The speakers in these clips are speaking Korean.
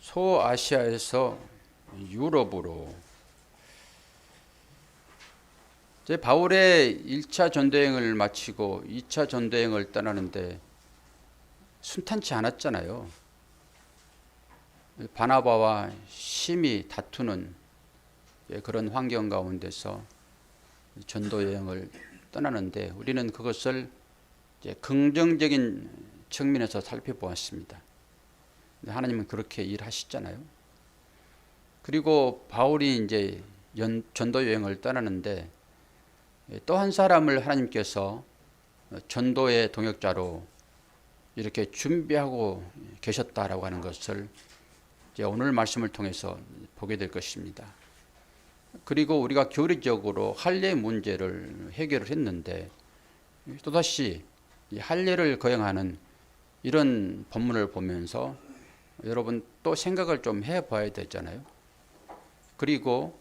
소아시아에서 유럽으로 이제 바울의 1차 전도여행을 마치고 2차 전도여행을 떠나는데 순탄치 않았잖아요. 바나바와 심히 다투는 그런 환경 가운데서 전도여행을 떠나는데 우리는 그것을 이제 긍정적인 측면에서 살펴보았습니다. 하나님은 그렇게 일하시잖아요. 그리고 바울이 이제 전도 여행을 떠나는데 또 한 사람을 하나님께서 전도의 동역자로 이렇게 준비하고 계셨다라고 하는 것을 이제 오늘 말씀을 통해서 보게 될 것입니다. 그리고 우리가 교리적으로 할례 문제를 해결을 했는데 또다시 할례를 거행하는 이런 본문을 보면서 여러분 또 생각을 좀 해봐야 되잖아요. 그리고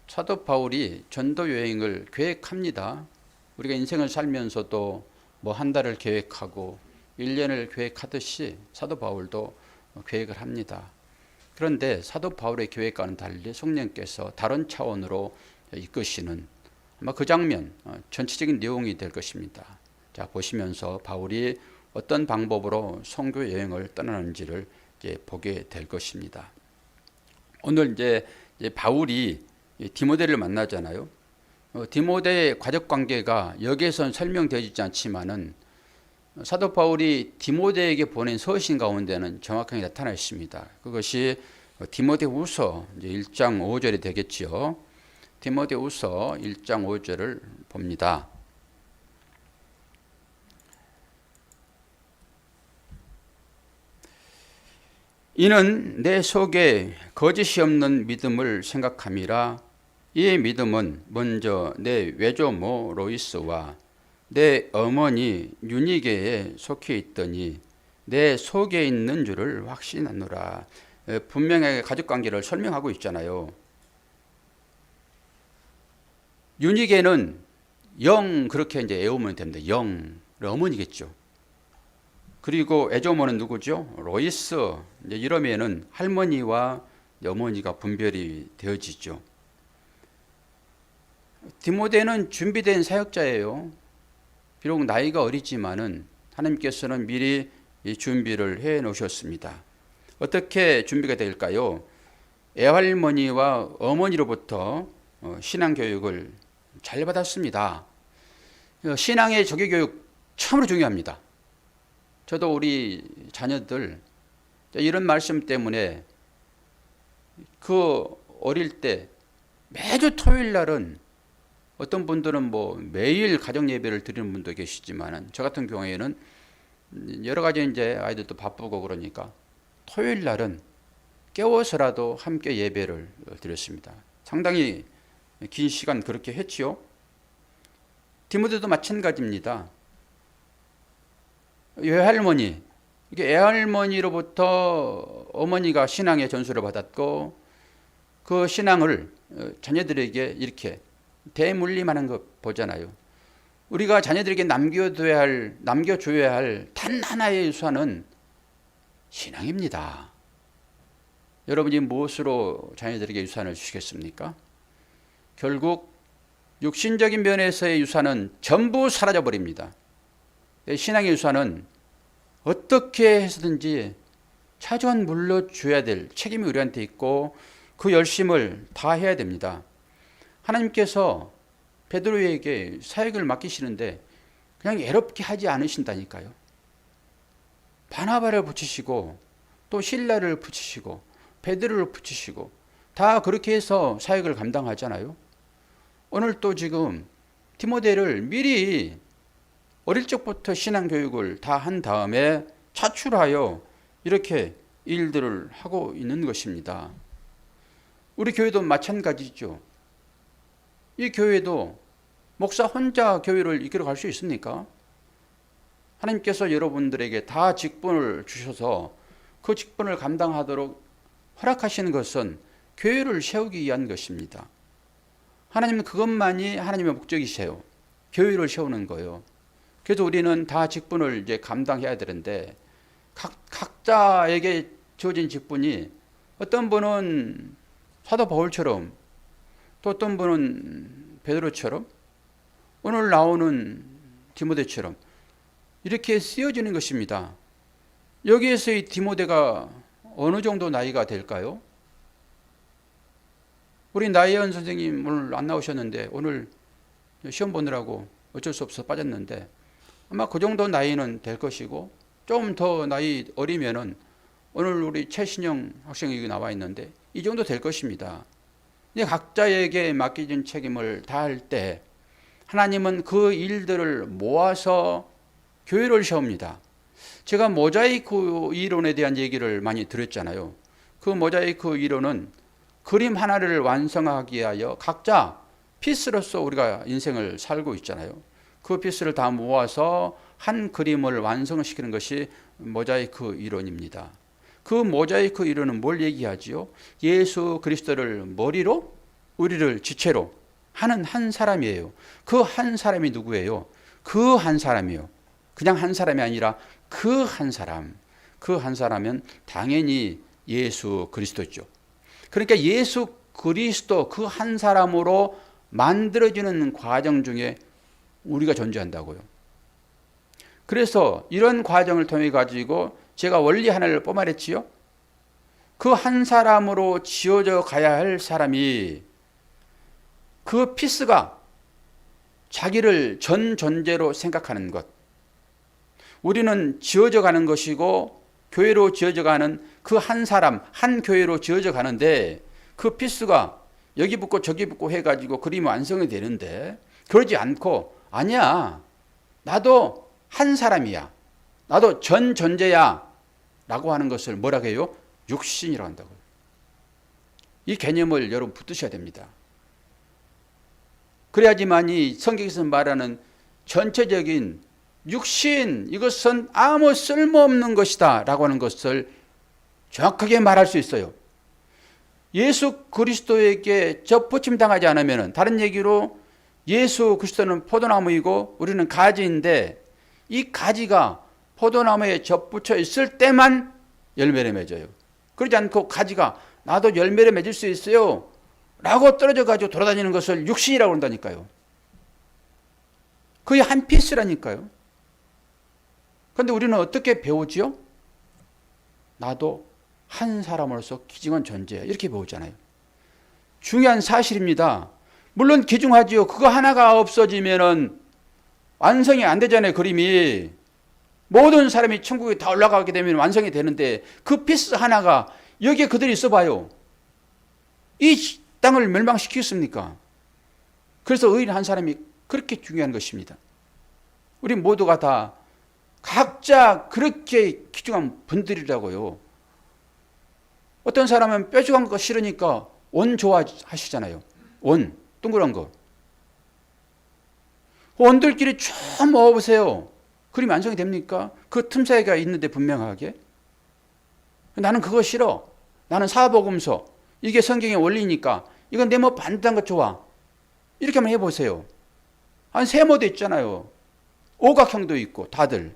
사도 바울이 전도 여행을 계획합니다. 우리가 인생을 살면서도 뭐 한 달을 계획하고 1년을 계획하듯이 사도 바울도 계획을 합니다. 그런데 사도 바울의 계획과는 달리 성령께서 다른 차원으로 이끄시는 아마 그 장면, 전체적인 내용이 될 것입니다. 자, 보시면서 바울이 어떤 방법으로 선교 여행을 떠나는지를 이제 보게 될 것입니다. 오늘 이제 바울이 디모데를 만나잖아요. 디모데의 가족 관계가 여기에선 설명되지 않지만은 사도 바울이 디모데에게 보낸 서신 가운데는 정확하게 나타나 있습니다. 그것이 디모데후서 1장 5절이 되겠지요. 디모데후서 1장 5절을 봅니다. 이는 내 속에 거짓이 없는 믿음을 생각함이라. 이 믿음은 먼저 내 외조모 로이스와 내 어머니 유니게에 속해 있더니 내 속에 있는 줄을 확신하노라. 분명하게 가족관계를 설명하고 있잖아요. 유니게는 영 그렇게 이제 애우면 됩니다. 영 어머니겠죠. 그리고 애조모는 누구죠? 로이스. 이제 이러면은 할머니와 어머니가 분별이 되어지죠. 디모데는 준비된 사역자예요. 비록 나이가 어리지만은 하나님께서는 미리 이 준비를 해 놓으셨습니다. 어떻게 준비가 될까요? 애할머니와 어머니로부터 신앙 교육을 잘 받았습니다. 신앙의 조기 교육 참으로 중요합니다. 저도 우리 자녀들 이런 말씀 때문에 그 어릴 때 매주 토요일 날은 어떤 분들은 뭐 매일 가정 예배를 드리는 분도 계시지만 저 같은 경우에는 여러 가지 이제 아이들도 바쁘고 그러니까 토요일 날은 깨워서라도 함께 예배를 드렸습니다. 상당히 긴 시간 그렇게 했지요. 디모데도 마찬가지입니다. 외할머니, 이게 애할머니로부터 어머니가 신앙의 전수를 받았고 그 신앙을 자녀들에게 이렇게 대물림하는 거 보잖아요. 우리가 자녀들에게 남겨줘야 할 단 하나의 유산은 신앙입니다. 여러분이 무엇으로 자녀들에게 유산을 주시겠습니까? 결국 육신적인 면에서의 유산은 전부 사라져 버립니다. 신앙의 유산은 어떻게 해서든지 차주한 물러줘야 될 책임이 우리한테 있고 그 열심을 다해야 됩니다. 하나님께서 베드로에게 사역을 맡기시는데 그냥 애롭게 하지 않으신다니까요. 바나바를 붙이시고 또 실라를 붙이시고 베드로를 붙이시고 다 그렇게 해서 사역을 감당하잖아요. 오늘 또 지금 디모데를 미리 어릴 적부터 신앙 교육을 다 한 다음에 차출하여 이렇게 일들을 하고 있는 것입니다. 우리 교회도 마찬가지죠. 이 교회도 목사 혼자 교회를 이끌어 갈 수 있습니까? 하나님께서 여러분들에게 다 직분을 주셔서 그 직분을 감당하도록 허락하시는 것은 교회를 세우기 위한 것입니다. 하나님은 그것만이 하나님의 목적이세요. 교회를 세우는 거예요. 그래서 우리는 다 직분을 이제 감당해야 되는데 각자에게 주어진 직분이 어떤 분은 사도 바울처럼 또 어떤 분은 베드로처럼 오늘 나오는 디모데처럼 이렇게 쓰여지는 것입니다. 여기에서의 디모데가 어느 정도 나이가 될까요? 우리 나혜연 선생님 오늘 안 나오셨는데 오늘 시험 보느라고 어쩔 수 없어 빠졌는데 아마 그 정도 나이는 될 것이고 좀 더 나이 어리면은 오늘 우리 최신영 학생이 여기 나와 있는데 이 정도 될 것입니다. 각자에게 맡겨진 책임을 다할 때 하나님은 그 일들을 모아서 교회를 세웁니다. 제가 모자이크 이론에 대한 얘기를 많이 드렸잖아요. 그 모자이크 이론은 그림 하나를 완성하기 위하여 각자 피스로서 우리가 인생을 살고 있잖아요. 그 피스를 다 모아서 한 그림을 완성시키는 것이 모자이크 이론입니다. 그 모자이크 이론은 뭘 얘기하지요? 예수 그리스도를 머리로 우리를 지체로 하는 한 사람이에요. 그 한 사람이 누구예요? 그 한 사람이요. 그냥 한 사람이 아니라 그 한 사람. 그 한 사람은 당연히 예수 그리스도죠. 그러니까 예수 그리스도 그 한 사람으로 만들어지는 과정 중에 우리가 존재한다고요. 그래서 이런 과정을 통해 가지고 제가 원리 하나를 뽀말했지요. 그 한 사람으로 지어져 가야 할 사람이 그 피스가 자기를 전 존재로 생각하는 것. 우리는 지어져 가는 것이고 교회로 지어져 가는 그 한 사람, 한 교회로 지어져 가는데 그 피스가 여기 붙고 저기 붙고 해가지고 그림이 완성이 되는데 그러지 않고 아니야. 나도 한 사람이야. 나도 전 존재야. 라고 하는 것을 뭐라고 해요? 육신이라고 한다고요. 이 개념을 여러분 붙드셔야 됩니다. 그래야지만이 성경에서 말하는 전체적인 육신, 이것은 아무 쓸모없는 것이다 라고 하는 것을 정확하게 말할 수 있어요. 예수 그리스도에게 접붙임 당하지 않으면, 다른 얘기로 예수 그리스도는 포도나무이고 우리는 가지인데 이 가지가 포도나무에 접붙여 있을 때만 열매를 맺어요. 그러지 않고 가지가 나도 열매를 맺을 수 있어요 라고 떨어져 가지고 돌아다니는 것을 육신이라고 한다니까요. 그게 한 피스라니까요. 그런데 우리는 어떻게 배우지요? 나도 한 사람으로서 귀중한 존재야. 이렇게 배우잖아요. 중요한 사실입니다. 물론 귀중하지요. 그거 하나가 없어지면은 완성이 안 되잖아요. 그림이. 모든 사람이 천국에 다 올라가게 되면 완성이 되는데 그 피스 하나가 여기에 그대로 있어 봐요. 이 땅을 멸망시키겠습니까? 그래서 의인 한 사람이 그렇게 중요한 것입니다. 우리 모두가 다 각자 그렇게 귀중한 분들이라고요. 어떤 사람은 뾰족한 거 싫으니까 원 좋아하시잖아요. 원, 동그란 거. 원들끼리 쭉 모아보세요. 그림이 완성이 됩니까? 그 틈새가 있는데 분명하게. 나는 그거 싫어. 나는 사복음서. 이게 성경의 원리니까 이건 내 뭐 반듯한 거 좋아. 이렇게 한번 해보세요. 아니 세모도 있잖아요. 오각형도 있고 다들.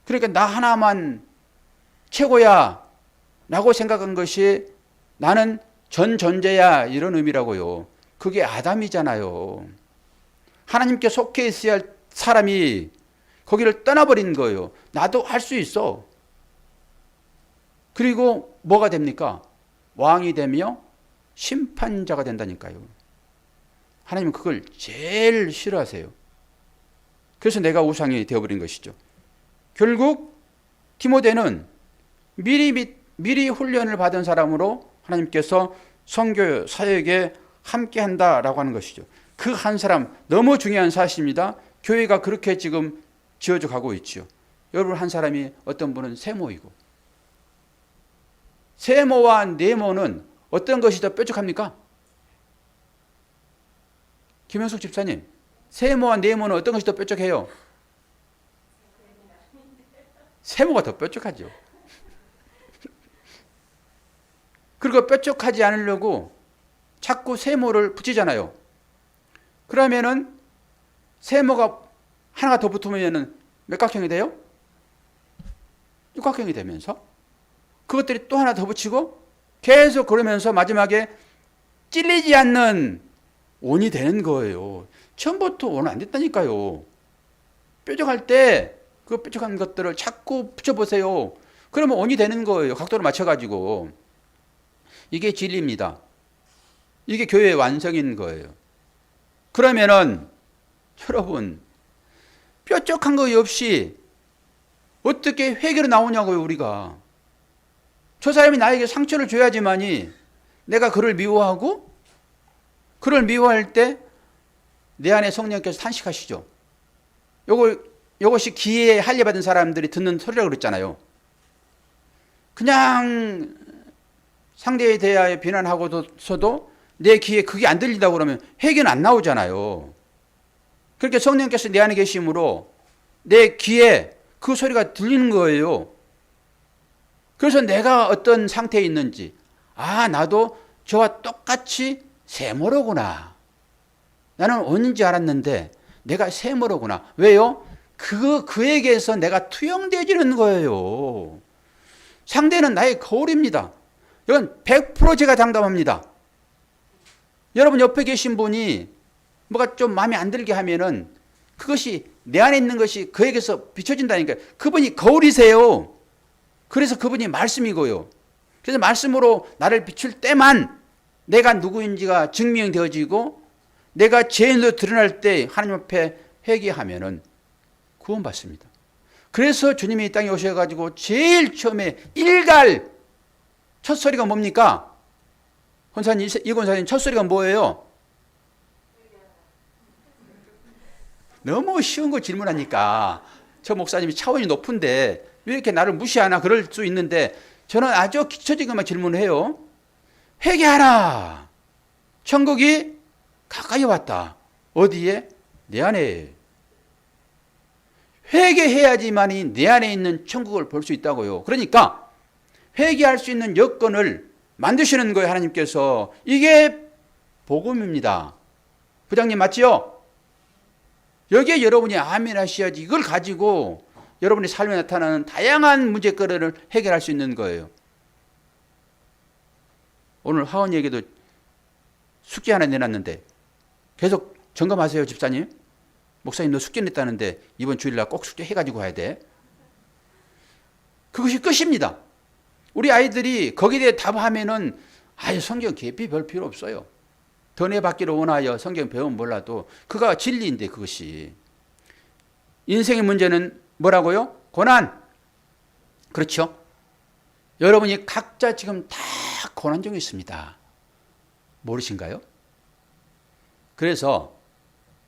그러니까 나 하나만 최고야 라고 생각한 것이 나는 전 존재야 이런 의미라고요. 그게 아담이잖아요. 하나님께 속해 있어야 할 사람이 거기를 떠나버린 거예요. 나도 할 수 있어. 그리고 뭐가 됩니까? 왕이 되며 심판자가 된다니까요. 하나님은 그걸 제일 싫어하세요. 그래서 내가 우상이 되어버린 것이죠. 결국 디모데는 미리 훈련을 받은 사람으로 하나님께서 선교 사역에 함께 한다라고 하는 것이죠. 그 한 사람 너무 중요한 사실입니다. 교회가 그렇게 지금 지어져 가고 있죠. 여러분 한 사람이 어떤 분은 세모이고 세모와 네모는 어떤 것이 더 뾰족합니까? 김영숙 집사님, 세모와 네모는 어떤 것이 더 뾰족해요? 세모가 더 뾰족하죠. 그리고 뾰족하지 않으려고 자꾸 세모를 붙이잖아요. 그러면은 세모가 하나가 더 붙으면 몇 각형이 돼요? 육각형이 되면서 그것들이 또 하나 더 붙이고 계속 그러면서 마지막에 찔리지 않는 원이 되는 거예요. 처음부터 원 안 됐다니까요. 뾰족할 때 그 뾰족한 것들을 자꾸 붙여보세요. 그러면 원이 되는 거예요. 각도를 맞춰가지고. 이게 진리입니다. 이게 교회의 완성인 거예요. 그러면은 여러분 뾰족한 거 없이 어떻게 회개로 나오냐고요. 우리가. 저 사람이 나에게 상처를 줘야지만이 내가 그를 미워하고 그를 미워할 때 내 안에 성령께서 탄식하시죠. 요것이 기회에 할례받은 사람들이 듣는 소리라고 그랬잖아요. 그냥 상대에 대하여 비난하고서도 내 귀에 그게 안 들린다고 그러면 회개는 안 나오잖아요. 그렇게 성령께서 내 안에 계심으로 내 귀에 그 소리가 들리는 거예요. 그래서 내가 어떤 상태에 있는지, 나도 저와 똑같이 세모로구나. 나는 원인지 알았는데 내가 세모로구나. 왜요? 그에게서 내가 투영되어지는 거예요. 상대는 나의 거울입니다. 이건 100% 제가 장담합니다. 여러분 옆에 계신 분이 뭐가 좀 마음에 안 들게 하면은 그것이 내 안에 있는 것이 그에게서 비춰진다니까요. 그분이 거울이세요. 그래서 그분이 말씀이고요. 그래서 말씀으로 나를 비출 때만 내가 누구인지가 증명되어지고 내가 죄인으로 드러날 때 하나님 앞에 회개하면은 구원받습니다. 그래서 주님이 이 땅에 오셔가지고 제일 처음에 일갈 첫 소리가 뭡니까? 이 권사님 첫 소리가 뭐예요? 너무 쉬운 거 질문하니까 저 목사님이 차원이 높은데 왜 이렇게 나를 무시하나 그럴 수 있는데 저는 아주 기초적인 것만 질문해요. 회개하라. 천국이 가까이 왔다. 어디에? 내 안에. 회개해야지만이 내 안에 있는 천국을 볼 수 있다고요. 그러니까 회개할 수 있는 여건을 만드시는 거예요. 하나님께서. 이게 복음입니다. 부장님 맞지요? 여기에 여러분이 아멘 하셔야지. 이걸 가지고 여러분의 삶에 나타나는 다양한 문제거리를 해결할 수 있는 거예요. 오늘 하원이에게도 숙제 하나 내놨는데 계속 점검하세요. 집사님. 목사님 너 숙제 냈다는데 이번 주일날 꼭 숙제 해가지고 가야 돼. 그것이 끝입니다. 우리 아이들이 거기에 대해 답하면은 성경 깊이 별 필요 없어요. 더 받기를 원하여 성경 배우면 몰라도 그가 진리인데 그것이. 인생의 문제는 뭐라고요? 고난. 그렇죠? 여러분이 각자 지금 다 고난 중에 있습니다. 모르신가요? 그래서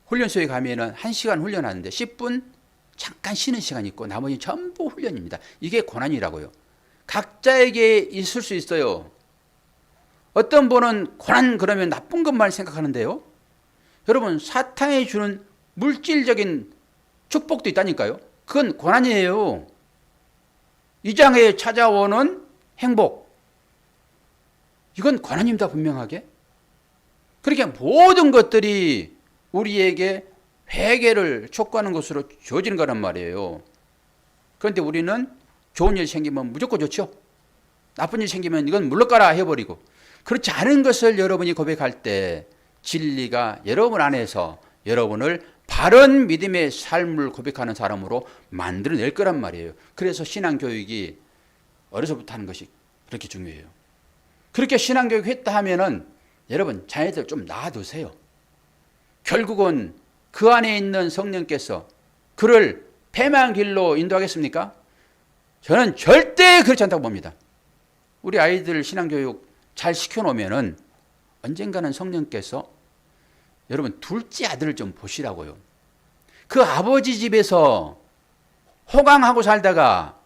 훈련소에 가면은 1시간 훈련하는데 10분 잠깐 쉬는 시간이 있고 나머지 전부 훈련입니다. 이게 고난이라고요. 각자에게 있을 수 있어요. 어떤 분은 고난 그러면 나쁜 것만 생각하는데요. 여러분 사탄이 주는 물질적인 축복도 있다니까요. 그건 고난이에요. 이 장에 찾아오는 행복. 이건 고난입니다. 분명하게. 그렇게 모든 것들이 우리에게 회개를 촉구하는 것으로 주어지는 거란 말이에요. 그런데 우리는 좋은 일 생기면 무조건 좋죠. 나쁜 일 생기면 이건 물러가라 해버리고. 그렇지 않은 것을 여러분이 고백할 때 진리가 여러분 안에서 여러분을 바른 믿음의 삶을 고백하는 사람으로 만들어낼 거란 말이에요. 그래서 신앙교육이 어려서부터 하는 것이 그렇게 중요해요. 그렇게 신앙교육 했다 하면은 여러분 자녀들 좀 놔두세요. 결국은 그 안에 있는 성령께서 그를 패망 길로 인도하겠습니까? 저는 절대 그렇지 않다고 봅니다. 우리 아이들 신앙교육 잘 시켜놓으면은 언젠가는 성령께서 여러분 둘째 아들을 좀 보시라고요. 그 아버지 집에서 호강하고 살다가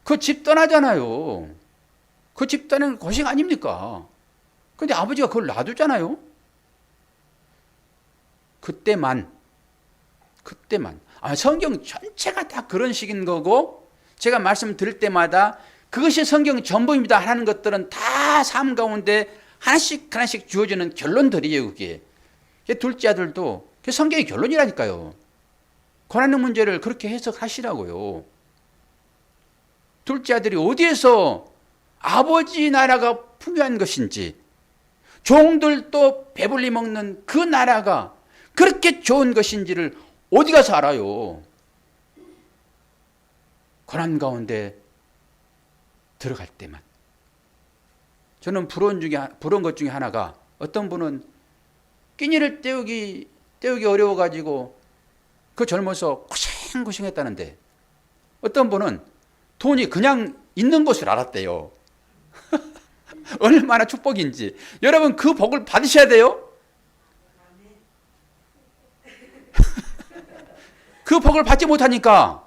그 집 떠나잖아요. 그 집 떠나는 고생 아닙니까? 근데 아버지가 그걸 놔두잖아요. 그때만 성경 전체가 다 그런 식인 거고 제가 말씀 드릴 때마다 그것이 성경 전부입니다 하는 것들은 다 삶 가운데 하나씩 주어지는 결론들이에요. 그게 둘째 아들도 그게 성경의 결론이라니까요. 고난의 문제를 그렇게 해석하시라고요. 둘째 아들이 어디에서 아버지 나라가 풍요한 것인지, 종들도 배불리 먹는 그 나라가 그렇게 좋은 것인지를 어디 가서 알아요? 고난 가운데 들어갈 때만. 저는 부러운 것 중에 하나가, 어떤 분은 끼니를 때우기 어려워가지고 그 젊어서 고생했다는데, 어떤 분은 돈이 그냥 있는 것을 알았대요. 얼마나 축복인지. 여러분, 그 복을 받으셔야 돼요. 그 복을 받지 못하니까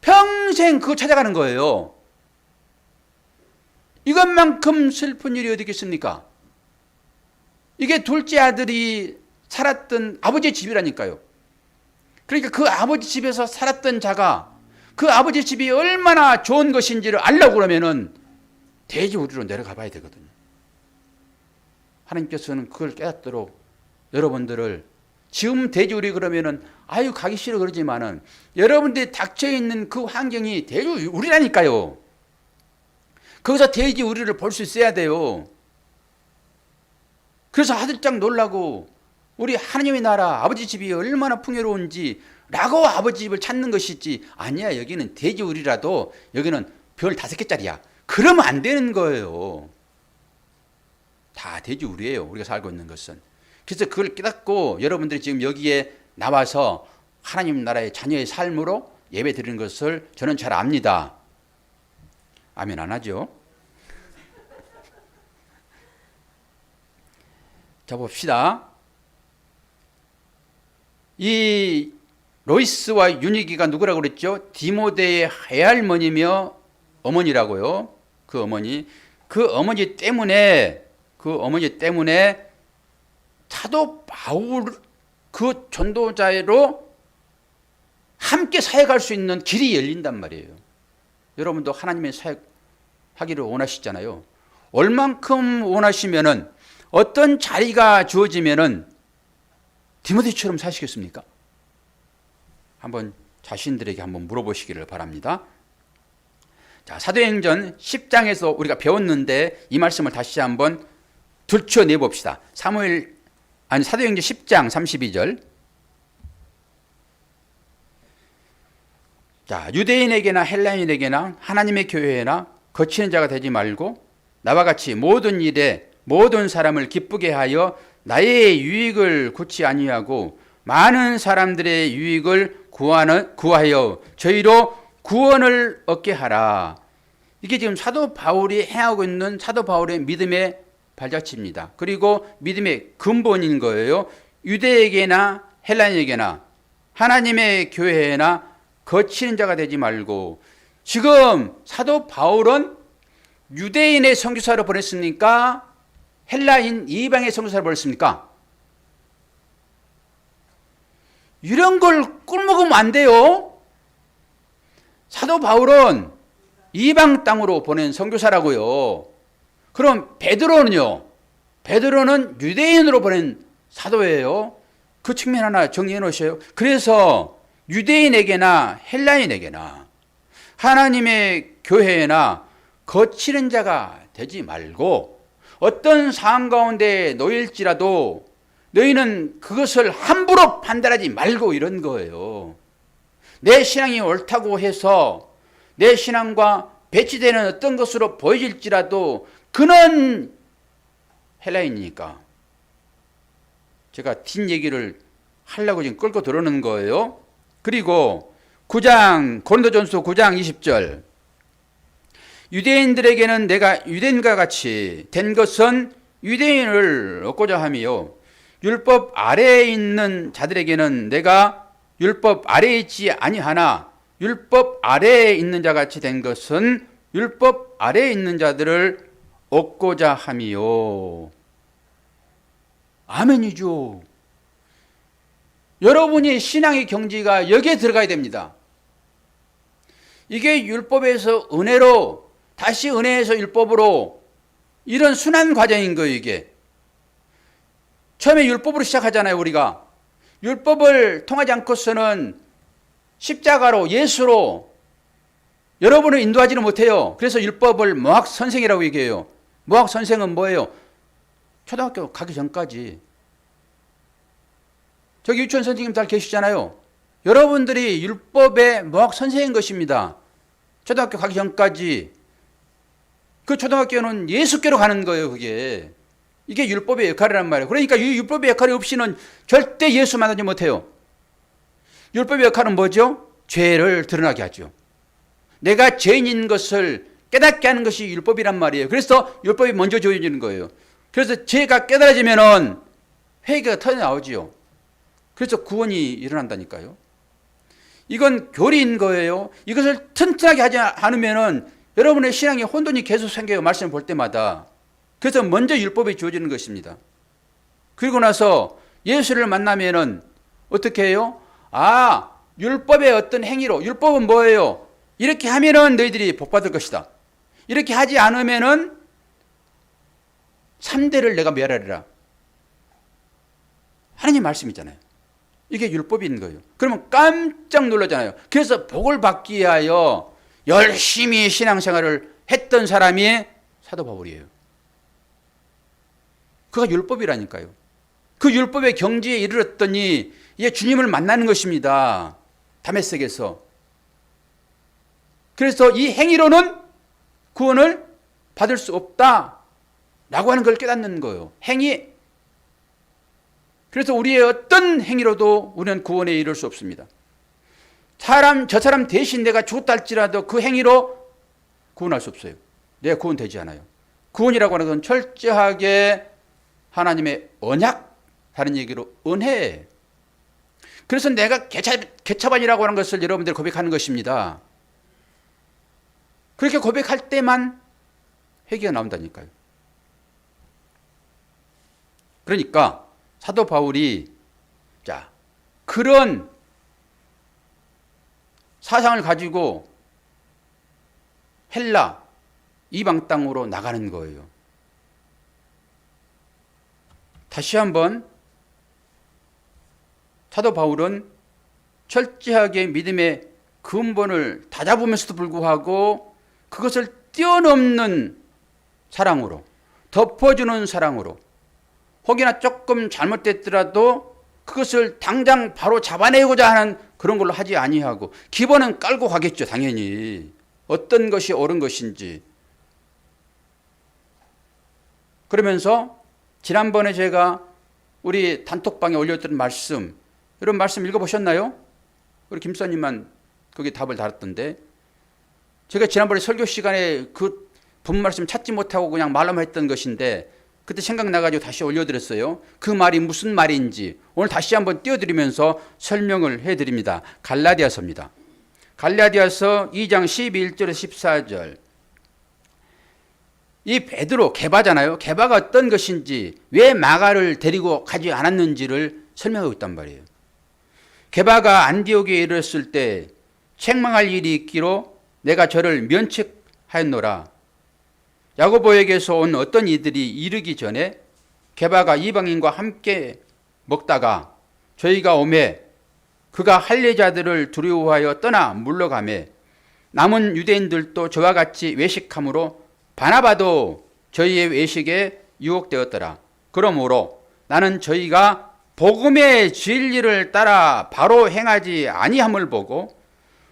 평생 그거 찾아가는 거예요. 이것만큼 슬픈 일이 어디 있겠습니까? 이게 둘째 아들이 살았던 아버지 집이라니까요. 그러니까 그 아버지 집에서 살았던 자가 그 아버지 집이 얼마나 좋은 것인지를 알려고 그러면은 돼지우리로 내려가 봐야 되거든요. 하나님께서는 그걸 깨닫도록 여러분들을, 지금 돼지우리 그러면은 아유 가기 싫어 그러지만은, 여러분들이 닥쳐 있는 그 환경이 돼지우리라니까요. 거기서 돼지우리를 볼 수 있어야 돼요. 그래서 화들짝 놀라고 우리 하나님의 나라 아버지 집이 얼마나 풍요로운지 라고 아버지 집을 찾는 것이지, 아니야 여기는 돼지우리라도 여기는 별 5개짜리야, 그러면 안 되는 거예요. 다 돼지우리예요, 우리가 살고 있는 것은. 그래서 그걸 깨닫고 여러분들이 지금 여기에 나와서 하나님 나라의 자녀의 삶으로 예배 드리는 것을 저는 잘 압니다. 아멘 안 하죠? 자, 봅시다. 이 로이스와 유니기가 누구라고 그랬죠? 디모데의 외할머니며 어머니라고요. 그 어머니 때문에 사도 바울 그 전도자로 함께 사역할 수 있는 길이 열린단 말이에요. 여러분도 하나님의 사역하기를 원하시잖아요. 얼만큼 원하시면은, 어떤 자리가 주어지면은 디모데처럼 사시겠습니까? 한번 자신들에게 한번 물어보시기를 바랍니다. 자, 사도행전 10장에서 우리가 배웠는데 이 말씀을 다시 한번 들춰내 봅시다. 사도행전 10장 32절. 자, 유대인에게나 헬라인에게나 하나님의 교회에나 거치는 자가 되지 말고 나와 같이 모든 일에 모든 사람을 기쁘게 하여 나의 유익을 구치 아니하고 많은 사람들의 유익을 구하여 저희로 구원을 얻게 하라. 이게 지금 사도 바울이 행하고 있는 사도 바울의 믿음의 발자취입니다. 그리고 믿음의 근본인 거예요. 유대에게나 헬라인에게나 하나님의 교회에나 거치는 자가 되지 말고. 지금 사도 바울은 유대인의 선교사로 보냈습니까? 헬라인 이방의 선교사로 보냈습니까? 이런 걸 꿀먹으면 안 돼요. 사도 바울은 이방 땅으로 보낸 선교사라고요. 그럼 베드로는요? 베드로는 유대인으로 보낸 사도예요. 그 측면 하나 정리해 놓으세요. 그래서 유대인에게나 헬라인에게나 하나님의 교회나 거치는 자가 되지 말고, 어떤 상황 가운데 놓일지라도 너희는 그것을 함부로 판단하지 말고, 이런 거예요. 내 신앙이 옳다고 해서 내 신앙과 배치되는 어떤 것으로 보여질지라도 그는 헬라인이니까. 제가 뒷얘기를 하려고 지금 끌고 들어오는 거예요. 그리고 고린도전서 9장 20절. 유대인들에게는 내가 유대인과 같이 된 것은 유대인을 얻고자 함이요, 율법 아래에 있는 자들에게는 내가 율법 아래에 있지 아니하나 율법 아래에 있는 자 같이 된 것은 율법 아래에 있는 자들을 얻고자 함이요. 아멘이죠. 여러분이 신앙의 경지가 여기에 들어가야 됩니다. 이게 율법에서 은혜로, 다시 은혜에서 율법으로, 이런 순환 과정인 거예요. 이게 처음에 율법으로 시작하잖아요. 우리가 율법을 통하지 않고서는 십자가로, 예수로 여러분을 인도하지는 못해요. 그래서 율법을 모학 선생이라고 얘기해요. 모학 선생은 뭐예요? 초등학교 가기 전까지. 저기 유치원 선생님 잘 계시잖아요. 여러분들이 율법의 모학 선생인 것입니다. 초등학교 가기 전까지. 그 초등학교는 예수께로 가는 거예요, 그게. 이게 율법의 역할이란 말이에요. 그러니까 이 율법의 역할이 없이는 절대 예수 만나지 못해요. 율법의 역할은 뭐죠? 죄를 드러나게 하죠. 내가 죄인인 것을 깨닫게 하는 것이 율법이란 말이에요. 그래서 율법이 먼저 주어지는 거예요. 그래서 죄가 깨달아지면은 회개가 터져나오지요. 그래서 구원이 일어난다니까요. 이건 교리인 거예요. 이것을 튼튼하게 하지 않으면은 여러분의 신앙에 혼돈이 계속 생겨요. 말씀을 볼 때마다. 그래서 먼저 율법이 주어지는 것입니다. 그리고 나서 예수를 만나면은 어떻게 해요? 아, 율법의 어떤 행위로, 율법은 뭐예요? 이렇게 하면은 너희들이 복 받을 것이다. 이렇게 하지 않으면은 3대를 내가 멸하리라. 하나님 말씀이잖아요. 이게 율법인 거예요. 그러면 깜짝 놀라잖아요. 그래서 복을 받기 위하여 열심히 신앙생활을 했던 사람이 사도 바울이에요. 그가 율법이라니까요. 그 율법의 경지에 이르렀더니 이제 주님을 만나는 것입니다. 다메섹에서. 그래서 이 행위로는 구원을 받을 수 없다라고 하는 걸 깨닫는 거예요. 행위. 그래서 우리의 어떤 행위로도 우리는 구원에 이를 수 없습니다. 저 사람 대신 내가 죽었다 할지라도 그 행위로 구원할 수 없어요. 내가 구원되지 않아요. 구원이라고 하는 건 철저하게 하나님의 언약, 다른 얘기로 은혜. 그래서 내가 개차반이라고 하는 것을 여러분들이 고백하는 것입니다. 그렇게 고백할 때만 회개가 나온다니까요. 그러니까 사도 바울이 자 그런 사상을 가지고 헬라 이방 땅으로 나가는 거예요. 다시 한번 사도 바울은 철저하게 믿음의 근본을 다잡으면서도 불구하고 그것을 뛰어넘는 사랑으로, 덮어주는 사랑으로, 혹여나 조금 잘못됐더라도 그것을 당장 바로 잡아내고자 하는 그런 걸로 하지 아니하고 기본은 깔고 가겠죠. 당연히 어떤 것이 옳은 것인지. 그러면서 지난번에 제가 우리 단톡방에 올렸던 말씀, 이런 말씀 읽어보셨나요? 우리 김사님만 거기 답을 달았던데, 제가 지난번에 설교 시간에 그 본 말씀 찾지 못하고 그냥 말로만 했던 것인데 그때 생각나가지고 다시 올려드렸어요. 그 말이 무슨 말인지 오늘 다시 한번 띄워드리면서 설명을 해드립니다. 갈라디아서입니다. 갈라디아서 2장 11절에서 14절. 이 베드로, 게바잖아요. 게바가 어떤 것인지, 왜 마가를 데리고 가지 않았는지를 설명하고 있단 말이에요. 게바가 안디옥에 이르렀을 때 책망할 일이 있기로 내가 저를 면책하였노라. 야고보에게서 온 어떤 이들이 이르기 전에 게바가 이방인과 함께 먹다가 저희가 오매 그가 할례자들을 두려워하여 떠나 물러가매 남은 유대인들도 저와 같이 외식함으로 바나바도 저희의 외식에 유혹되었더라. 그러므로 나는 저희가 복음의 진리를 따라 바로 행하지 아니함을 보고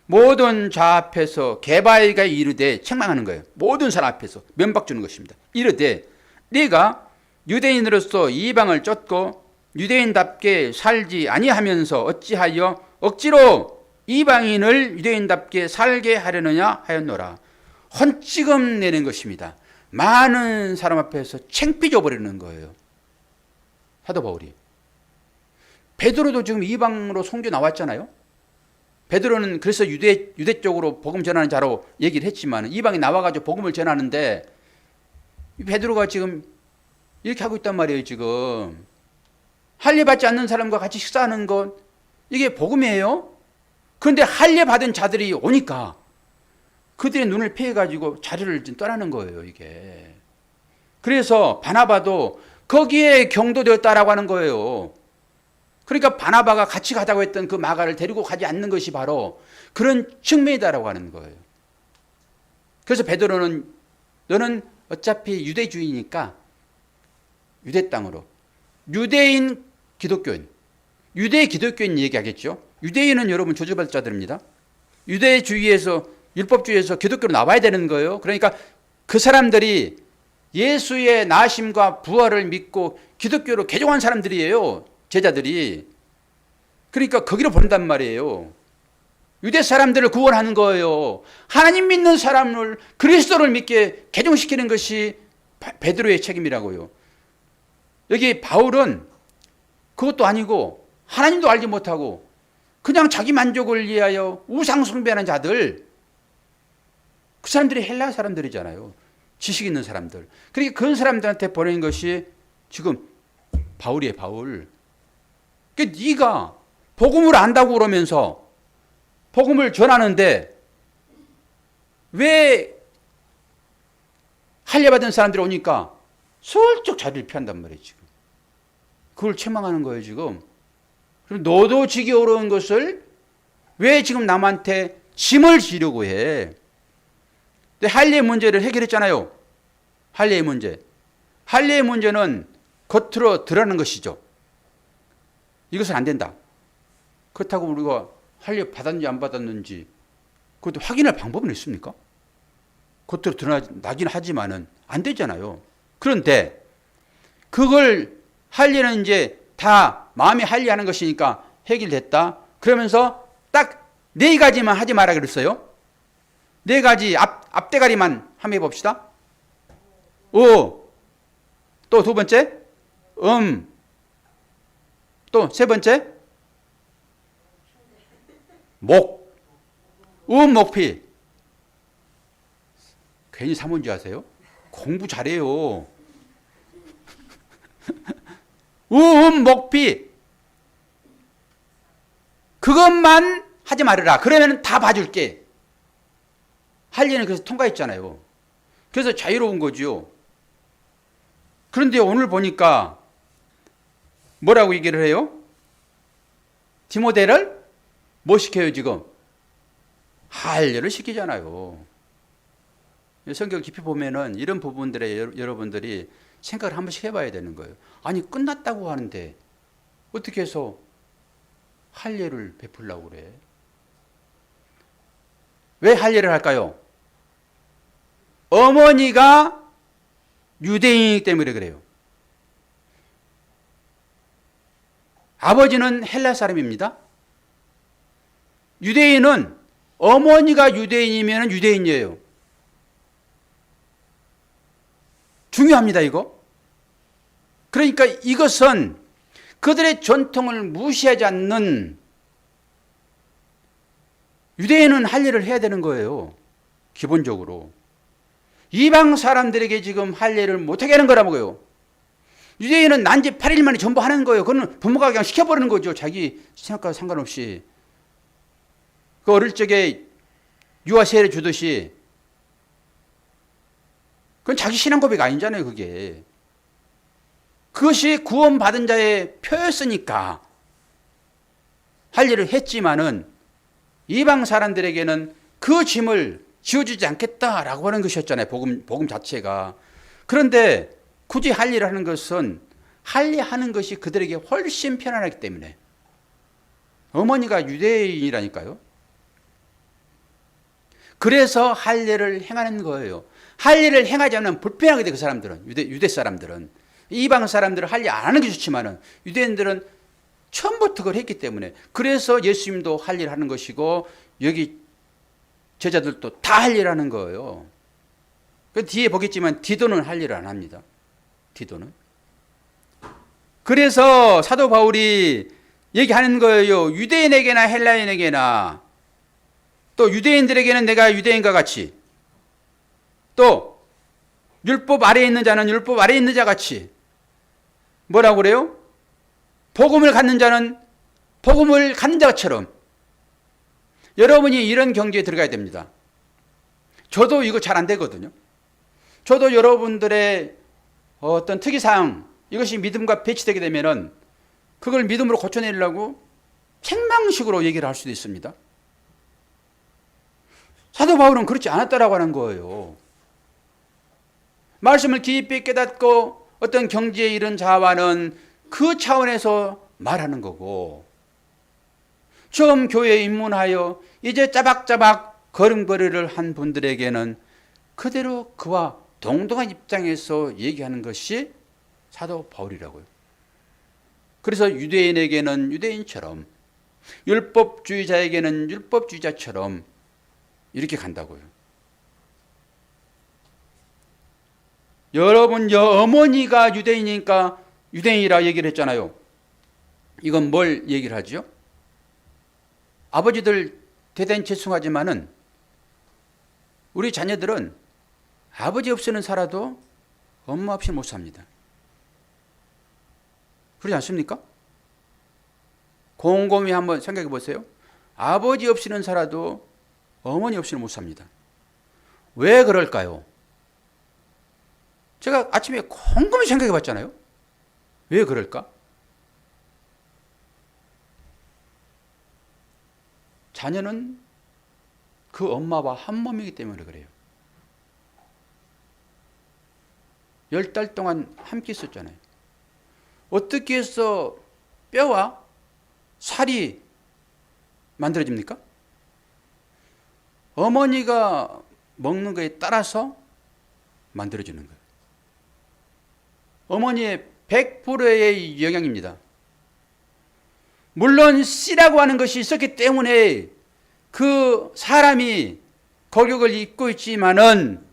모든 자 앞에서 게바에게 이르되, 책망하는 거예요. 모든 사람 앞에서 면박 주는 것입니다. 이르되 네가 유대인으로서 이방을 쫓고 유대인답게 살지 아니하면서 어찌하여 억지로 이방인을 유대인답게 살게 하려느냐 하였노라. 헌지금 내는 것입니다. 많은 사람 앞에서 창피 줘버리는 거예요. 사도 바울이. 베드로도 지금 이방으로 선교 나왔잖아요. 베드로는 그래서 유대 쪽으로 복음 전하는 자로 얘기를 했지만 이방에 나와가지고 복음을 전하는데 베드로가 지금 이렇게 하고 있단 말이에요. 지금 할례 받지 않는 사람과 같이 식사하는 것, 이게 복음이에요. 그런데 할례 받은 자들이 오니까 그들의 눈을 피해가지고 자리를 떠나는 거예요. 이게. 그래서 바나바도 거기에 경도되었다라고 하는 거예요. 그러니까 바나바가 같이 가자고 했던 그 마가를 데리고 가지 않는 것이 바로 그런 측면이다라고 하는 거예요. 그래서 베드로는 너는 어차피 유대주의니까 유대 땅으로, 유대인 기독교인, 유대 기독교인 얘기하겠죠. 유대인은 여러분 저주받을 자들입니다. 유대주의에서, 율법주의에서 기독교로 나와야 되는 거예요. 그러니까 그 사람들이 예수의 나심과 부활을 믿고 기독교로 개종한 사람들이에요. 제자들이. 그러니까 거기로 보낸단 말이에요. 유대 사람들을 구원하는 거예요. 하나님 믿는 사람을, 그리스도를 믿게 개종시키는 것이 베드로의 책임이라고요. 여기 바울은 그것도 아니고 하나님도 알지 못하고 그냥 자기 만족을 위하여 우상 숭배하는 자들, 그 사람들이 헬라 사람들이잖아요. 지식 있는 사람들. 그러니까 그런 사람들한테 보낸 것이 지금 바울이에요. 바울. 그러니까 네가 복음을 안다고 그러면서 복음을 전하는데 왜 할례받은 사람들이 오니까 슬쩍 자리를 피한단 말이에요. 지금 그걸 책망하는 거예요. 지금. 그럼 너도 지기 어려운 것을 왜 지금 남한테 짐을 지려고 해? 근데 할례의 문제를 해결했잖아요. 할례의 문제. 할례의 문제는 겉으로 드러나는 것이죠. 이것은 안 된다. 그렇다고 우리가 할례 받았는지 안 받았는지 그것도 확인할 방법은 있습니까? 겉으로 드러나긴 하지만은 안 되잖아요. 그런데 그걸 할례는 이제 다 마음이 할례하는 것이니까 해결됐다. 그러면서 딱 네 가지만 하지 마라 그랬어요. 네 가지 앞대가리만 한번 해봅시다. 또 두 번째 또 세 번째 목피. 괜히 사문지 하세요? 공부 잘해요. 목피. 그것만 하지 말아라. 그러면 다 봐줄게. 할례는 그래서 통과했잖아요. 그래서 자유로운 거죠. 그런데 오늘 보니까 뭐라고 얘기를 해요? 디모데를 뭐 시켜요 지금? 할례를 시키잖아요. 성경 깊이 보면은 이런 부분들에 여러분들이 생각을 한 번씩 해봐야 되는 거예요. 아니 끝났다고 하는데 어떻게 해서 할례를 베풀려고 그래? 왜 할례를 할까요? 어머니가 유대인이기 때문에 그래요. 아버지는 헬라 사람입니다. 유대인은 어머니가 유대인이면 유대인이에요. 중요합니다, 이거. 그러니까 이것은 그들의 전통을 무시하지 않는, 유대인은 할례를 해야 되는 거예요. 기본적으로. 이방 사람들에게 지금 할례를 못하게 하는 거라고요. 유대인은 난지 8일 만에 전부 하는 거예요. 그건 부모가 그냥 시켜버리는 거죠. 자기 생각과 상관없이. 그 어릴 적에 유아세례 주듯이. 그건 자기 신앙 고백 아니잖아요, 그게. 그것이 구원받은 자의 표였으니까 할례를 했지만은 이방 사람들에게는 그 짐을 지어주지 않겠다라고 하는 것이었잖아요. 복음 자체가. 그런데 굳이 할례를 하는 것은 할례하는 것이 그들에게 훨씬 편안하기 때문에. 어머니가 유대인이라니까요. 그래서 할례를 행하는 거예요. 할례를 행하지 않으면 불편하게 돼, 그 사람들은. 유대 사람들은. 이방 사람들은 할례 안 하는 게 좋지만은 유대인들은 처음부터 그걸 했기 때문에. 그래서 예수님도 할례를 하는 것이고 여기 제자들도 다 할례를 하는 거예요. 그 뒤에 보겠지만 디도는 할례를 안 합니다. 디도는. 그래서 사도 바울이 얘기하는 거예요. 유대인에게나 헬라인에게나, 또 유대인들에게는 내가 유대인과 같이, 또 율법 아래에 있는 자는 율법 아래에 있는 자 같이. 뭐라고 그래요? 복음을 갖는 자는 복음을 갖는 자처럼. 여러분이 이런 경지에 들어가야 됩니다. 저도 이거 잘 안 되거든요. 저도 여러분들의 어떤 특이사항, 이것이 믿음과 배치되게 되면은 그걸 믿음으로 고쳐내려고 책망식으로 얘기를 할 수도 있습니다. 사도 바울은 그렇지 않았다라고 하는 거예요. 말씀을 깊이 깨닫고 어떤 경지에 이른 자와는 그 차원에서 말하는 거고, 처음 교회에 입문하여 이제 짜박짜박 걸음걸이를 한 분들에게는 그대로 그와 동등한 입장에서 얘기하는 것이 사도 바울이라고요. 그래서 유대인에게는 유대인처럼, 율법주의자에게는 율법주의자처럼 이렇게 간다고요. 여러분, 어머니가 유대인이니까 유대인이라 얘기를 했잖아요. 이건 뭘 얘기를 하죠? 아버지들 대단히 죄송하지만은 우리 자녀들은 아버지 없이는 살아도 엄마 없이 못 삽니다. 그렇지 않습니까? 곰곰이 한번 생각해 보세요. 아버지 없이는 살아도 어머니 없이는 못 삽니다. 왜 그럴까요? 제가 아침에 곰곰이 생각해 봤잖아요. 왜 그럴까? 자녀는 그 엄마와 한 몸이기 때문에 그래요. 10달 동안 함께 있었잖아요. 어떻게 해서 뼈와 살이 만들어집니까? 어머니가 먹는 거에 따라서 만들어지는 거예요. 어머니의 100%의 영향입니다. 물론 씨라고 하는 것이 있었기 때문에 그 사람이 거격을 입고 있지만은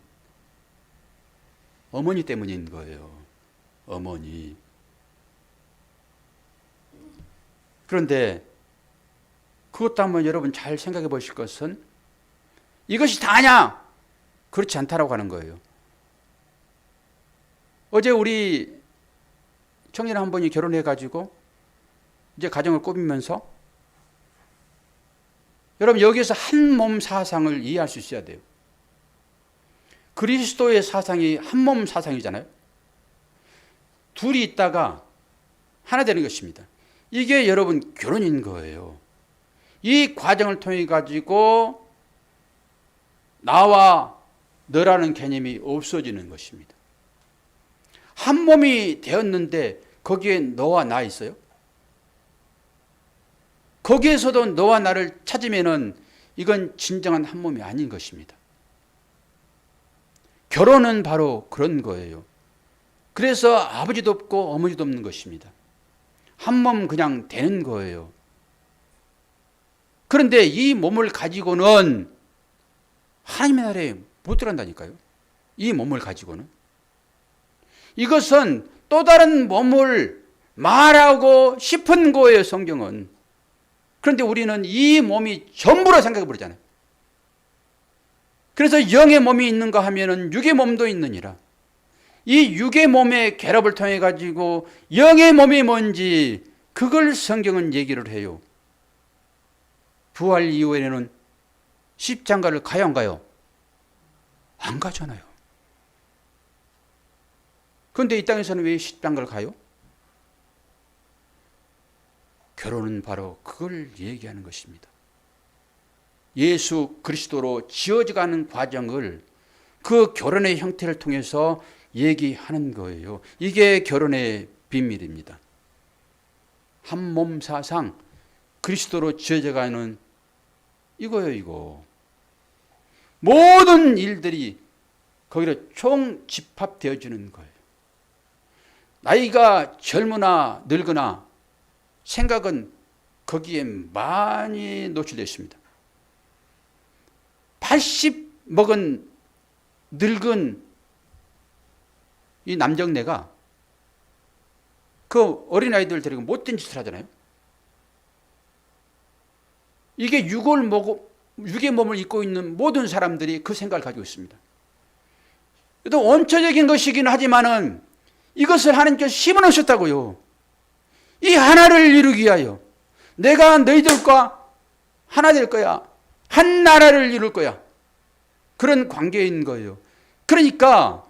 어머니 때문인 거예요. 어머니. 그런데 그것도 한번 여러분 잘 생각해 보실 것은 이것이 다냐? 그렇지 않다라고 하는 거예요. 어제 우리 청년 한 분이 결혼해 가지고 이제 가정을 꾸미면서 여러분 여기서 한 몸 사상을 이해할 수 있어야 돼요. 그리스도의 사상이 한 몸 사상이잖아요. 둘이 있다가 하나 되는 것입니다. 이게 여러분 결혼인 거예요. 이 과정을 통해 가지고 나와 너라는 개념이 없어지는 것입니다. 한 몸이 되었는데 거기에 너와 나 있어요? 거기에서도 너와 나를 찾으면은 이건 진정한 한 몸이 아닌 것입니다. 결혼은 바로 그런 거예요. 그래서 아버지도 없고 어머니도 없는 것입니다. 한 몸 그냥 되는 거예요. 그런데 이 몸을 가지고는 하나님의 나라에 못 들어간다니까요. 이 몸을 가지고는. 이것은 또 다른 몸을 말하고 싶은 거예요, 성경은. 그런데 우리는 이 몸이 전부로 생각해 버리잖아요. 그래서 영의 몸이 있는가 하면은 육의 몸도 있느니라. 이 육의 몸의 결합을 통해 가지고 영의 몸이 뭔지 그걸 성경은 얘기를 해요. 부활 이후에는 십장가를 가요, 안 가요? 안 가잖아요. 그런데 이 땅에서는 왜 십장가를 가요? 결혼은 바로 그걸 얘기하는 것입니다. 예수 그리스도로 지어져가는 과정을 그 결혼의 형태를 통해서 얘기하는 거예요. 이게 결혼의 비밀입니다. 한 몸 사상 그리스도로 지어져가는 이거예요, 이거. 모든 일들이 거기로 총 집합되어지는 거예요. 나이가 젊으나 늙으나 생각은 거기에 많이 노출되어 있습니다. 80 먹은 늙은 이 남정네가 그 어린아이들 데리고 못된 짓을 하잖아요. 이게 육의 몸을 입고 있는 모든 사람들이 그 생각을 가지고 있습니다. 또 원초적인 것이긴 하지만은 이것을 하나님께서 심어놓으셨다고요. 이 하나를 이루기 위하여 내가 너희들과 하나 될 거야. 한 나라를 이룰 거야. 그런 관계인 거예요. 그러니까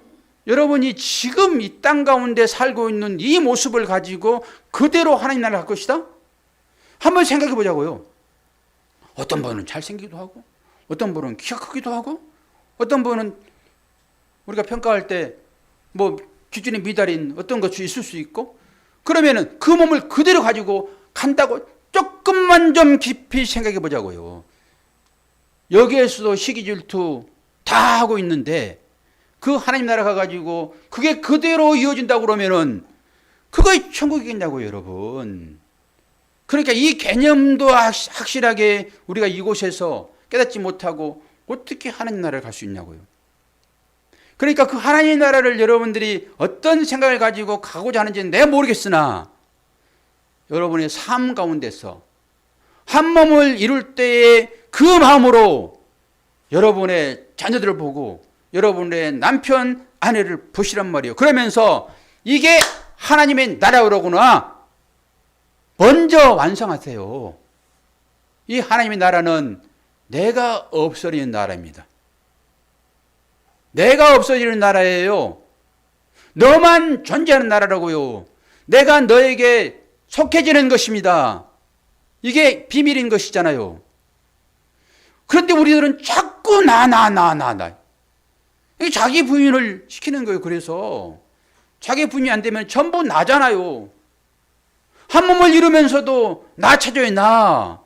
여러분이 지금 이 땅 가운데 살고 있는 이 모습을 가지고 그대로 하나님 나라를 할 것이다? 한번 생각해 보자고요. 어떤 분은 잘생기기도 하고 어떤 분은 키가 크기도 하고, 어떤 분은 우리가 평가할 때 뭐 기준이 미달인 어떤 것이 있을 수 있고, 그러면은 그 몸을 그대로 가지고 간다고 조금만 좀 깊이 생각해 보자고요. 여기에서도 시기 질투 다 하고 있는데 그 하나님 나라 가가지고 그게 그대로 이어진다고 그러면은 그거 천국이겠냐고요, 여러분. 그러니까 이 개념도 확실하게 우리가 이곳에서 깨닫지 못하고 어떻게 하나님 나라를 갈 수 있냐고요. 그러니까 그 하나님 나라를 여러분들이 어떤 생각을 가지고 가고자 하는지는 내가 모르겠으나 여러분의 삶 가운데서 한 몸을 이룰 때의 그 마음으로 여러분의 자녀들을 보고 여러분의 남편, 아내를 보시란 말이에요. 그러면서 이게 하나님의 나라로구나. 먼저 완성하세요. 이 하나님의 나라는 내가 없어지는 나라입니다. 내가 없어지는 나라예요. 너만 존재하는 나라라고요. 내가 너에게 속해지는 것입니다. 이게 비밀인 것이잖아요. 그런데 우리들은 자꾸 나. 자기 부인을 시키는 거예요. 그래서 자기 부인이 안 되면 전부 나잖아요. 한 몸을 이루면서도 나 찾아요, 나.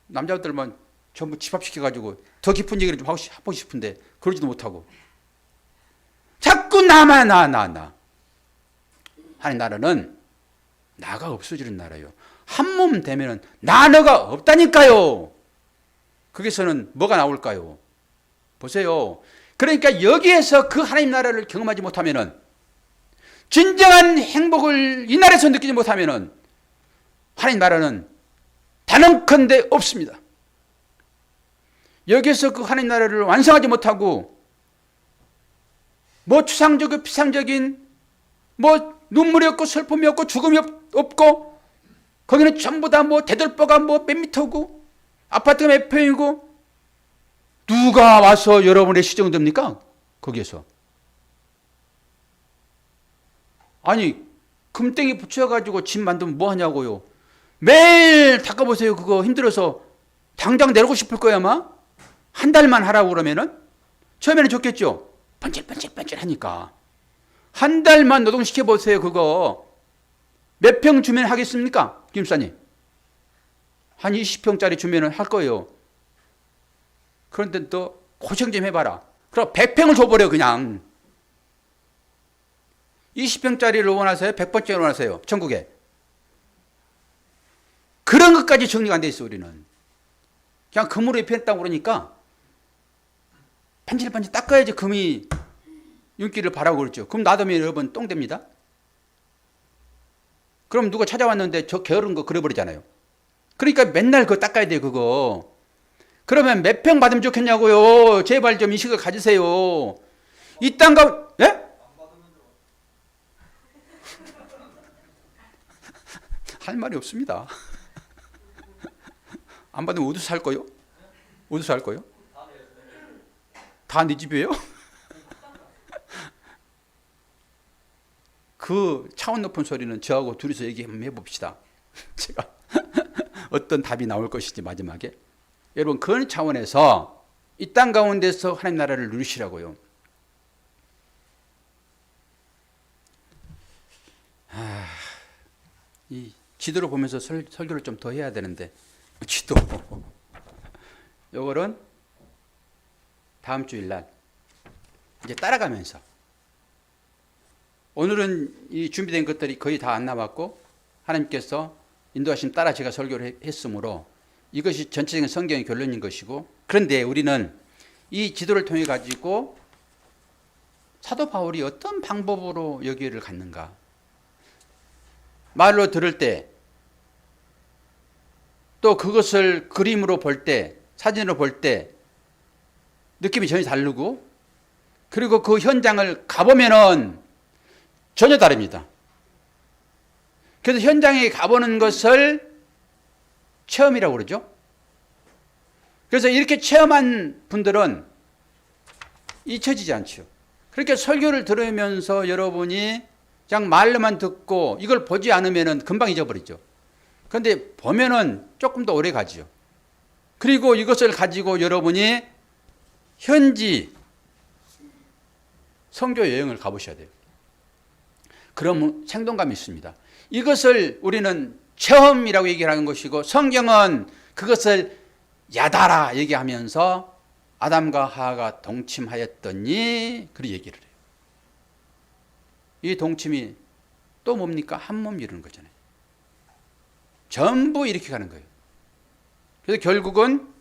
남자들만 전부 집합시켜가지고 더 깊은 얘기를 좀 하고 싶은데 그러지도 못하고 자꾸 나만 나. 하나님 나라는 나가 없어지는 나라예요. 한 몸 되면은 너가 없다니까요. 거기서는 뭐가 나올까요? 보세요. 그러니까 여기에서 그 하나님 나라를 경험하지 못하면은, 진정한 행복을 이 나라에서 느끼지 못하면은 하나님 나라는 단언컨대 없습니다. 여기에서 그 하나님 나라를 완성하지 못하고 뭐 추상적이고 피상적인 뭐 눈물이 없고 슬픔이 없고 죽음이 없고 거기는 전부 다 뭐 대들보가 뭐 몇 미터고 아파트가 몇 평이고 누가 와서 여러분의 시정을 됩니까? 거기에서. 아니 금땡이 붙여가지고 집 만들면 뭐 하냐고요. 매일 닦아보세요. 그거 힘들어서 당장 내려고 싶을 거야 아마. 한 달만 하라고 그러면은 처음에는 좋겠죠. 번질번질 하니까 한 달만 노동시켜보세요. 그거 몇 평 주면 하겠습니까? 김사님 한 20평짜리 주면 할 거예요. 그런데 또 고생 좀 해봐라. 그럼 100평을 줘버려. 그냥 20평짜리를 원하세요? 100번째를 원하세요? 전국에 그런 것까지 정리가 안 돼 있어. 우리는 그냥 금으로 입혔다고 그러니까 반질반질 닦아야지 금이 윤기를 바라고 그랬죠. 그럼 놔두면 여러분 똥 됩니다. 그럼 누가 찾아왔는데 저 게으른 거 그려버리잖아요. 그러니까 맨날 그거 닦아야 돼요. 그거. 그러면 몇 평 받으면 좋겠냐고요. 제발 좀 인식을 가지세요. 이 땅가 예? 할 말이 없습니다. 안 받으면 어디서 살 거요? 어디서 살 거요? 다 네 집이에요? 그 차원 높은 소리는 저하고 둘이서 얘기 한번 해봅시다. 제가 어떤 답이 나올 것인지 마지막에. 여러분 그런 차원에서 이 땅 가운데서 하나님 나라를 누리시라고요. 이 지도를 보면서 설교를 좀 더 해야 되는데 지도 요거는 다음 주일날 이제 따라가면서, 오늘은 이 준비된 것들이 거의 다 안 남았고 하나님께서 인도하심 따라 제가 설교를 했으므로 이것이 전체적인 성경의 결론인 것이고, 그런데 우리는 이 지도를 통해 가지고 사도 바울이 어떤 방법으로 여기를 갔는가, 말로 들을 때 또 그것을 그림으로 볼 때, 사진으로 볼 때 느낌이 전혀 다르고, 그리고 그 현장을 가보면은 전혀 다릅니다. 그래서 현장에 가보는 것을 체험이라고 그러죠. 그래서 이렇게 체험한 분들은 잊혀지지 않죠. 그렇게 설교를 들으면서 여러분이 그냥 말로만 듣고 이걸 보지 않으면 금방 잊어버리죠. 그런데 보면은 조금 더 오래 가죠. 그리고 이것을 가지고 여러분이 현지 선교 여행을 가보셔야 돼요. 그러면 생동감이 있습니다. 이것을 우리는 체험이라고 얘기하는 것이고, 성경은 그것을 야다라 얘기하면서 아담과 하와가 동침하였더니 그렇게 얘기를 해요. 이 동침이 또 뭡니까? 한 몸 이루는 거잖아요. 전부 이렇게 가는 거예요. 그래서 결국은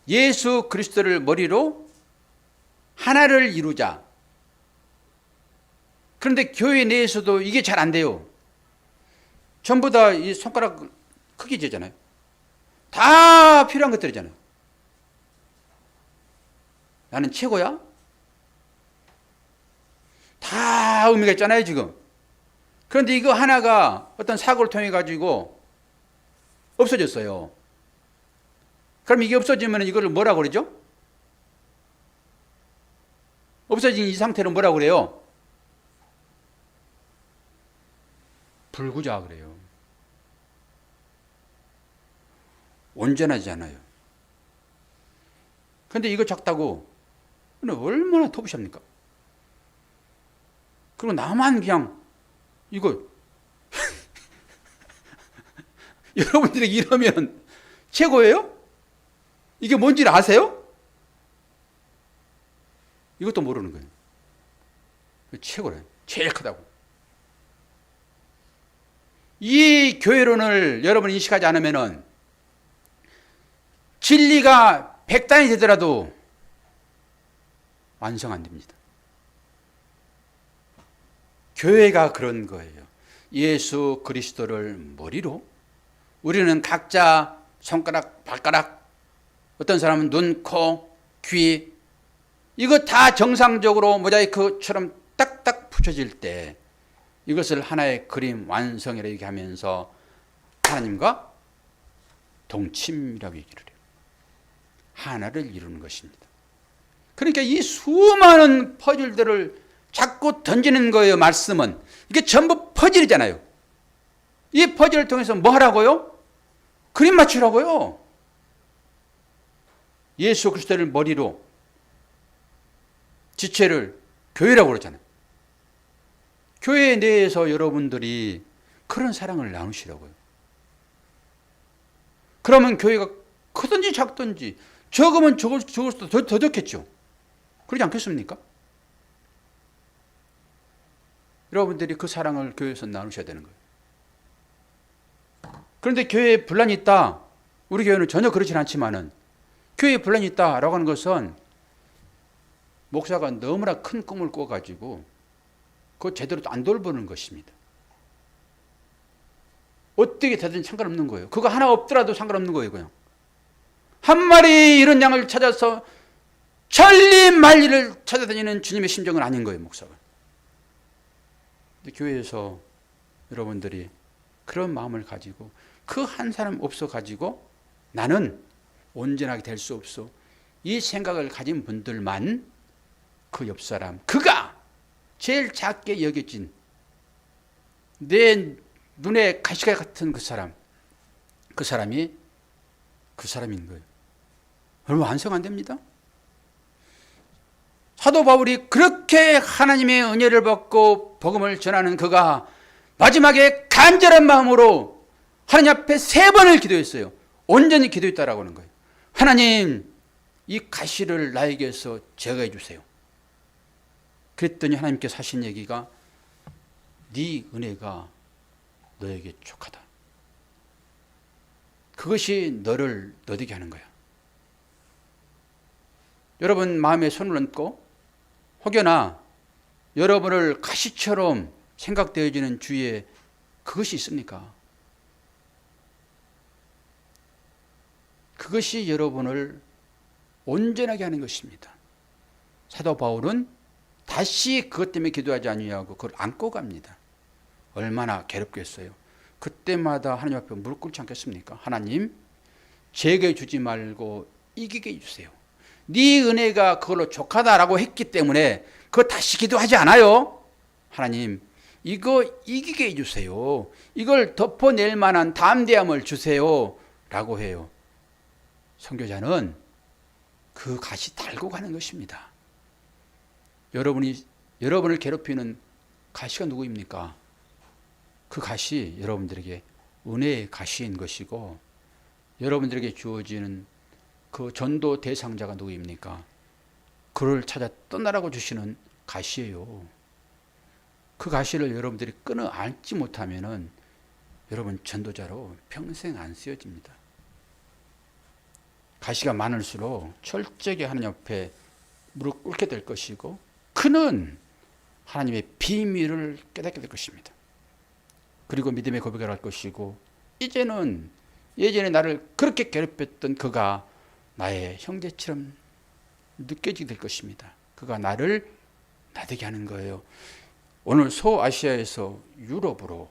예수 그리스도를 머리로 하나를 이루자. 그런데 교회 내에서도 이게 잘 안 돼요. 전부 다 이 손가락 크게 재잖아요. 다 필요한 것들이잖아요. 나는 최고야? 다 의미가 있잖아요, 지금. 그런데 이거 하나가 어떤 사고를 통해 가지고 없어졌어요. 그럼 이게 없어지면 이거를 뭐라고 그러죠? 없어진 이 상태를 뭐라고 그래요? 불구자 그래요. 온전하지 않아요. 그런데 이거 작다고 얼마나 터부샵니까? 그리고 나만 그냥 이거 여러분들이 이러면 최고예요? 이게 뭔지를 아세요? 이것도 모르는 거예요. 최고래. 제일 크다고. 이 교회론을 여러분이 인식하지 않으면은 진리가 100단이 되더라도 완성 안 됩니다. 교회가 그런 거예요. 예수 그리스도를 머리로 우리는 각자 손가락, 발가락, 어떤 사람은 눈, 코, 귀, 이거 다 정상적으로 모자이크처럼 딱딱 붙여질 때 이것을 하나의 그림 완성이라고 얘기하면서 하나님과 동침이라고 얘기를 해요. 하나를 이루는 것입니다. 그러니까 이 수많은 퍼즐들을 자꾸 던지는 거예요. 말씀은 이게 전부 퍼즐이잖아요. 이 퍼즐을 통해서 뭐 하라고요? 그림 맞추라고요. 예수 그리스도를 머리로 지체를 교회라고 그러잖아요. 교회 내에서 여러분들이 그런 사랑을 나누시라고요. 그러면 교회가 크든지 작든지 적으면 적을수록 더 좋겠죠. 그러지 않겠습니까? 여러분들이 그 사랑을 교회에서 나누셔야 되는 거예요. 그런데 교회에 분란이 있다. 우리 교회는 전혀 그렇진 않지만은 교회에 분란이 있다라고 하는 것은 목사가 너무나 큰 꿈을 꿔가지고 그거 제대로 안 돌보는 것입니다. 어떻게 되든 상관없는 거예요. 그거 하나 없더라도 상관없는 거예요. 그냥 한 마리 이런 양을 찾아서 천리만리를 찾아다니는 주님의 심정은 아닌 거예요. 목사가. 근데 교회에서 여러분들이 그런 마음을 가지고 그 한 사람 없어 가지고 나는 온전하게 될 수 없어. 이 생각을 가진 분들만 그 옆 사람, 그가 제일 작게 여겨진 내 눈에 가시가 같은 그 사람이 그 사람인 거예요. 여러분 완성 안 됩니다. 사도 바울이 그렇게 하나님의 은혜를 받고 복음을 전하는 그가 마지막에 간절한 마음으로 하나님 앞에 3번을 기도했어요. 온전히 기도했다라고 하는 거예요. 하나님, 이 가시를 나에게서 제거해 주세요. 그랬더니 하나님께서 하신 얘기가 네 은혜가 너에게 족하다. 그것이 너를 너되게 하는 거야. 여러분 마음에 손을 얹고 혹여나 여러분을 가시처럼 생각되어지는 주위에 그것이 있습니까? 그것이 여러분을 온전하게 하는 것입니다. 사도 바울은 다시 그것 때문에 기도하지 아니하고 그걸 안고 갑니다. 얼마나 괴롭겠어요. 그때마다 하나님 앞에 무릎 꿇지 않겠습니까? 하나님, 제게 주지 말고 이기게 해주세요. 네 은혜가 그걸로 족하다라고 했기 때문에 그거 다시 기도하지 않아요. 하나님, 이거 이기게 해주세요. 이걸 덮어낼 만한 담대함을 주세요. 라고 해요. 선교자는 그 가시 달고 가는 것입니다. 여러분을 괴롭히는 가시가 누구입니까? 그 가시 여러분들에게 은혜의 가시인 것이고, 여러분들에게 주어지는 그 전도 대상자가 누구입니까? 그를 찾아 떠나라고 주시는 가시예요. 그 가시를 여러분들이 끊어 안지 못하면은 여러분 전도자로 평생 안 쓰여집니다. 가시가 많을수록 철저하게 하나님 앞에 무릎 꿇게 될 것이고, 그는 하나님의 비밀을 깨닫게 될 것입니다. 그리고 믿음의 고백을 할 것이고, 이제는 예전에 나를 그렇게 괴롭혔던 그가 나의 형제처럼 느껴지게 될 것입니다. 그가 나를 나되게 하는 거예요. 오늘 소아시아에서 유럽으로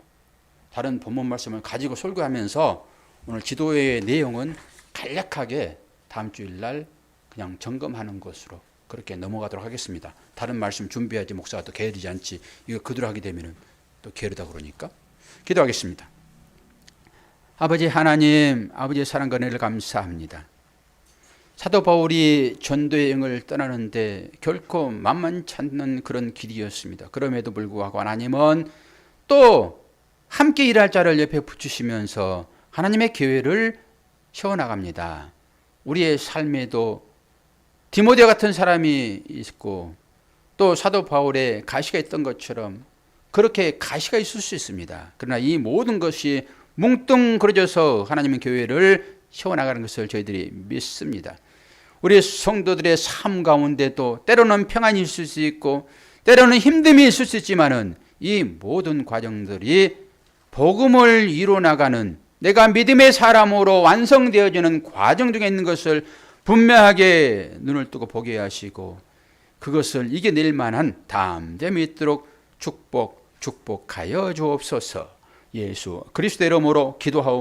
다른 본문 말씀을 가지고 설교하면서 오늘 기도의 내용은 간략하게 다음 주일날 그냥 점검하는 것으로 그렇게 넘어가도록 하겠습니다. 다른 말씀 준비하지 목사가 또 게으르지 않지. 이거 그대로 하게 되면 또 게으르다 그러니까. 기도하겠습니다. 아버지 하나님, 아버지의 사랑과 은혜를 감사합니다. 사도 바울이 전도의 여행을 떠나는데 결코 만만치 않는 그런 길이었습니다. 그럼에도 불구하고 하나님은 또 함께 일할 자를 옆에 붙이시면서 하나님의 교회를 세워나갑니다. 우리의 삶에도 디모데 같은 사람이 있고 또 사도 바울의 가시가 있던 것처럼 그렇게 가시가 있을 수 있습니다. 그러나 이 모든 것이 뭉뚱그려져서 하나님의 교회를 세워나가는 것을 저희들이 믿습니다. 우리 성도들의 삶 가운데도 때로는 평안이 있을 수 있고 때로는 힘듦이 있을 수 있지만은 이 모든 과정들이 복음을 이루어나가는 내가 믿음의 사람으로 완성되어지는 과정 중에 있는 것을 분명하게 눈을 뜨고 보게 하시고 그것을 이겨낼 만한 담대함이 있도록 축복하여 주옵소서. 예수 그리스도의 이름으로 기도하옵